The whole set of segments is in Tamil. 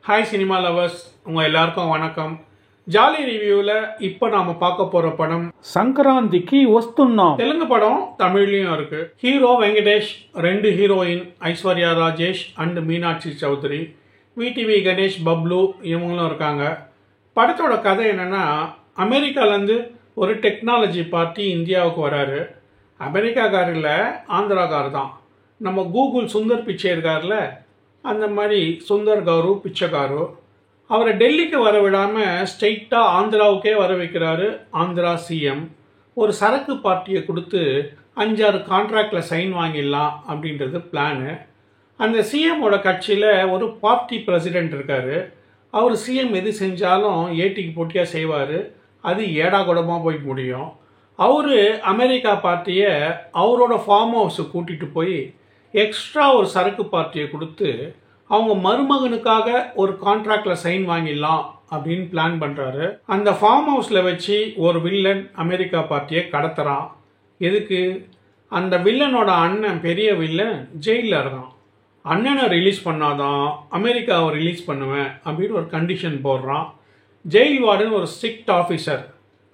ஹாய் சினிமா லவர்ஸ், உங்கள் எல்லாருக்கும் வணக்கம். ஜாலி ரிவ்யூவில் இப்போ நாம் பார்க்க போகிற படம் సంక్రాంతికి వస్తున్నాం. தெலுங்கு படம், தமிழ்லையும் இருக்குது. Hero Venkatesh, 2 heroine Aishwarya Rajesh and Meenakshi Chaudhary, VTV Ganesh, Bablu இவங்களும் இருக்காங்க. படத்தோட கதை என்னென்னா, அமெரிக்காலேருந்து ஒரு டெக்னாலஜி பார்ட்டி இந்தியாவுக்கு வராரு. அமெரிக்காக்கார் இல்லை, ஆந்திராக்கார் தான். நம்ம கூகுள் சுந்தர் பிச்சை இருக்கார்ல, அந்த மாதிரி சுந்தர் கௌரு பிச்சைக்காரு. அவரை டெல்லிக்கு வர விடாமல் ஸ்ட்ரெயிட்டாக ஆந்திராவுக்கே வர வைக்கிறாரு ஆந்திரா சிஎம். ஒரு சரக்கு பார்ட்டியை கொடுத்து 5-6 கான்ட்ராக்டில் சைன் வாங்கிடலாம் அப்படின்றது பிளானு. அந்த சிஎம்மோட கட்சியில் ஒரு பார்ட்டி பிரசிடெண்ட் இருக்கார். அவர் சிஎம் எது செஞ்சாலும் ஏட்டிக்கு போட்டியாக செய்வார். அது ஏடா கூடமாக போய் முடியும். அவர் அமெரிக்கா பார்ட்டியை அவரோட ஃபார்ம் ஹவுஸுக்கு கூட்டிகிட்டு போய் எக்ஸ்ட்ரா ஒரு சரக்கு பார்ட்டியை கொடுத்து அவங்க மருமகனுக்காக ஒரு கான்ட்ராக்டில் சைன் வாங்கிடலாம் அப்படின்னு பிளான் பண்ணுறாரு. அந்த ஃபார்ம் ஹவுஸில் வச்சு ஒரு வில்லன் அமெரிக்கா பார்ட்டியை கடத்துறான். எதுக்கு? அந்த வில்லனோட அண்ணன், பெரிய வில்லன் ஜெயிலில் இருக்கான். அண்ணனை ரிலீஸ் பண்ணாதான் அமெரிக்காவை ரிலீஸ் பண்ணுவேன் அப்படின்னு ஒரு கண்டிஷன் போடுறான். ஜெயில் வார்டன் ஒரு ஸ்ட்ரிக்ட் ஆஃபீஸர்.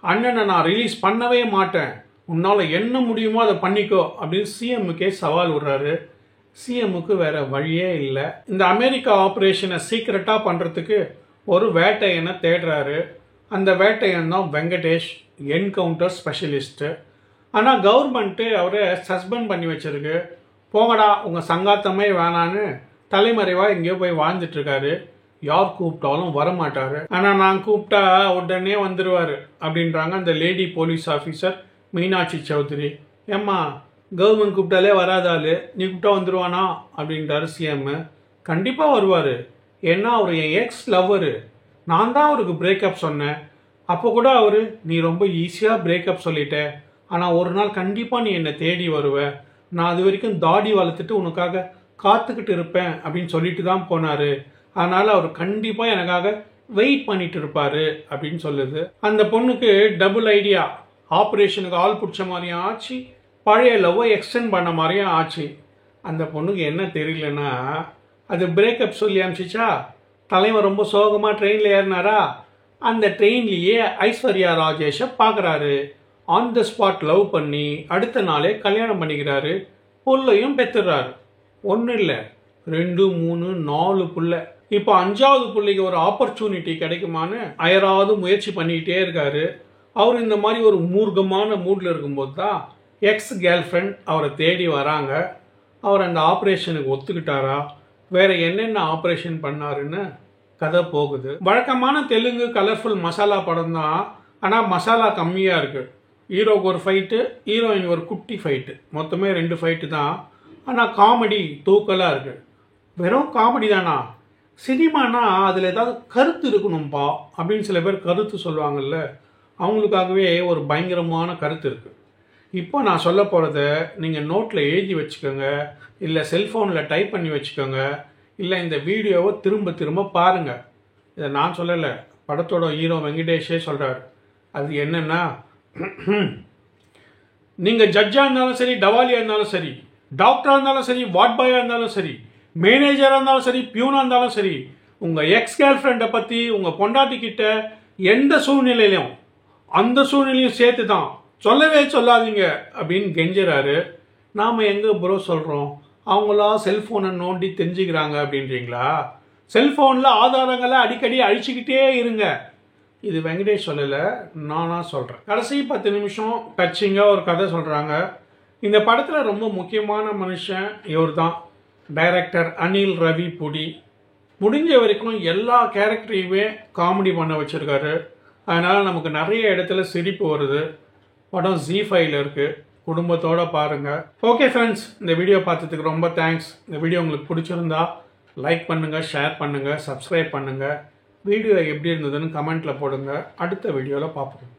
அண்ணனை நான் ரிலீஸ் பண்ணவே மாட்டேன், உன்னால் என்ன முடியுமோ அதை பண்ணிக்கோ அப்படின்னு சிஎம்முக்கே சவால் விடுறாரு. சிஎம்முக்கு வேறு வழியே இல்லை. இந்த அமெரிக்கா ஆப்ரேஷனை சீக்ரெட்டாக பண்ணுறதுக்கு ஒரு வேட்டையனை தேடுறாரு. அந்த வேட்டையன் தான் வெங்கடேஷ், என்கவுண்டர் ஸ்பெஷலிஸ்ட்டு. ஆனால் கவர்மெண்ட்டு அவரை சஸ்பெண்ட் பண்ணி வச்சிருக்கு. போங்கடா, உங்கள் சங்காத்தமே வேணான்னு தலைமறைவாக எங்கேயோ போய் வாழ்ந்துட்டுருக்காரு. யார் கூப்பிட்டாலும் வரமாட்டார். ஆனால் நான் கூப்பிட்டா உடனே வந்துடுவார் அப்படின்றாங்க அந்த lady police officer Meenakshi Chaudhary. ஏம்மா, கவர்மெண்ட் கூப்பிட்டாலே வராதாள், நீ கூப்பிட்டா வந்துடுவானா அப்படின்றாரு சிஎம். கண்டிப்பாக வருவார், ஏன்னா அவர் என் எக்ஸ் லவ்வரு. நான் தான் அவருக்கு பிரேக்கப் சொன்னேன். அப்போ கூட அவர், நீ ரொம்ப ஈஸியாக பிரேக்கப் சொல்லிட்ட, ஆனால் ஒரு நாள் கண்டிப்பாக நீ என்னை தேடி வருவ, நான் அது வரைக்கும் தாடி வளர்த்துட்டு உனக்காக காத்துக்கிட்டு இருப்பேன் அப்படின்னு சொல்லிட்டு தான் போனார். அதனால் அவர் கண்டிப்பாக எனக்காக வெயிட் பண்ணிட்டு இருப்பார் அப்படின்னு சொல்லுது. அந்த பொண்ணுக்கு டபுள் ஐடியா. ஆப்ரேஷனுக்கு ஆள் பிடிச்ச மாதிரியும் ஆச்சு, பழைய லவ்வை எக்ஸ்டெண்ட் பண்ண மாதிரியும் ஆச்சு. அந்த பொண்ணுக்கு என்ன தெரியலன்னா, அது பிரேக்கப் சொல்லி அனுப்பிச்சிச்சா. தலைவர் ரொம்ப சோகமாக ட்ரெயினில் ஏறினாரா, அந்த ட்ரெயின்லேயே ஐஸ்வர்யா ராஜேஷை பார்க்குறாரு. ஆன் த ஸ்பாட் லவ் பண்ணி அடுத்த நாளே கல்யாணம் பண்ணிக்கிறாரு. புள்ளையும் பெற்றுறாரு. ஒன்றும் இல்லை, 2, 3, 4 புள்ள. இப்போ 5வது பிள்ளைக்கு ஒரு ஆப்பர்ச்சுனிட்டி கிடைக்குமான்னு அயராவது முயற்சி பண்ணிக்கிட்டே இருக்காரு. அவர் இந்த மாதிரி ஒரு மூர்க்கமான மூடில் இருக்கும்போது தான் எக்ஸ் கேர்ள் ஃப்ரெண்ட் அவரை தேடி வராங்க. அவர் அந்த ஆப்ரேஷனுக்கு ஒத்துக்கிட்டாரா, வேறு என்னென்ன ஆப்ரேஷன் பண்ணாருன்னு கதை போகுது. வழக்கமான தெலுங்கு கலர்ஃபுல் மசாலா படம் தான், ஆனால் மசாலா கம்மியாக இருக்குது. ஹீரோக்கு ஒரு ஃபைட்டு, ஹீரோயின் ஒரு குட்டி ஃபைட்டு, மொத்தமே 2 ஃபைட்டு தான். ஆனால் காமெடி தூக்கலாக இருக்குது. வெறும் காமெடி தானா? சினிமானா அதில் ஏதாவது கருத்து இருக்கணும்பா அப்படின்னு சில பேர் கருத்து சொல்லுவாங்கள்ல, அவங்களுக்காகவே ஒரு பயங்கரமான கருத்து இருக்குது. இப்போ நான் சொல்ல போகிறத நீங்கள் நோட்டில் எழுதி வச்சுக்கோங்க, இல்லை செல்ஃபோனில் டைப் பண்ணி வச்சுக்கோங்க, இல்லை இந்த வீடியோவை திரும்ப திரும்ப பாருங்கள். இதை நான் சொல்லலை, படத்தோட ஹீரோ வெங்கடேஷே சொல்கிறார். அது என்னென்னா, நீங்கள் ஜட்ஜாக இருந்தாலும் சரி, டவாலியாக இருந்தாலும் சரி, டாக்டராக இருந்தாலும் சரி, வார்ட் பாயாக இருந்தாலும் சரி, மேனேஜராக இருந்தாலும் சரி, பியூனாக இருந்தாலும் சரி, உங்கள் எக்ஸ் கேர்ள் ஃப்ரெண்டை பற்றி உங்கள் பொண்டாட்டிக்கிட்ட எந்த சூழ்நிலையிலும், அந்த சூழ்நிலையும் சேர்த்து தான் சொல்லவே சொல்லாதீங்க அப்படின்னு கெஞ்சுறாரு. நாம் எங்கே ப்ரோ சொல்கிறோம்? அவங்களா செல்ஃபோனை நோண்டி தெரிஞ்சுக்கிறாங்க அப்படின்றீங்களா? செல்ஃபோனில் ஆதாரங்களை அடிக்கடி அழிச்சிக்கிட்டே இருங்க. இது வெங்கடேஷ் சொல்லலை, நானாக சொல்கிறேன். கடைசி 10 நிமிஷம் டச்சிங்காக ஒரு கதை சொல்கிறாங்க. இந்த படத்தில் ரொம்ப முக்கியமான மனுஷன் இவர் தான், டைரக்டர் அனில் ரவி புடி. முடிஞ்ச வரைக்கும் எல்லா கேரக்டரையுமே காமெடி பண்ண வச்சுருக்காரு. அதனால் நமக்கு நிறைய இடத்துல சிரிப்பு வருது. படம் ZEE5ல் இருக்குது, குடும்பத்தோடு பாருங்கள். ஓகே ஃப்ரெண்ட்ஸ், இந்த வீடியோ பார்த்ததுக்கு ரொம்ப தேங்க்ஸ். இந்த வீடியோ உங்களுக்கு பிடிச்சிருந்தா லைக் பண்ணுங்கள், ஷேர் பண்ணுங்கள், சப்ஸ்கிரைப் பண்ணுங்கள். வீடியோ எப்படி இருந்ததுன்னு கமெண்ட்டில் போடுங்க. அடுத்த வீடியோவில் பார்ப்போம்.